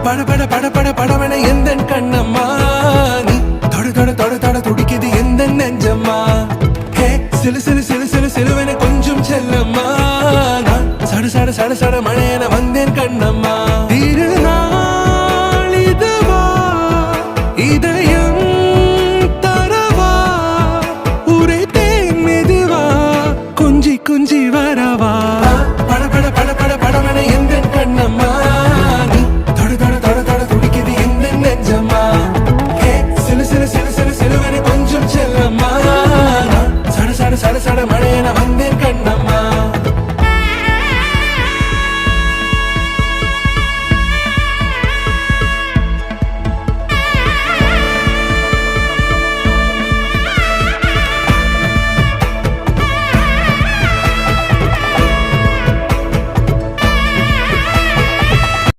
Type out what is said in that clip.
பட பட பட பட படவன எந்த கண்ணம்மா நீ தொட தொட தொட தொட துடிக்குது எந்த நெஞ்சம்மா ஹே சிலு சிலு சிலு சிலு சிலுவன கொஞ்சம் செல்லம்மா நான் சட சட சட சட மழையன வந்தேன் கண்ணம்மா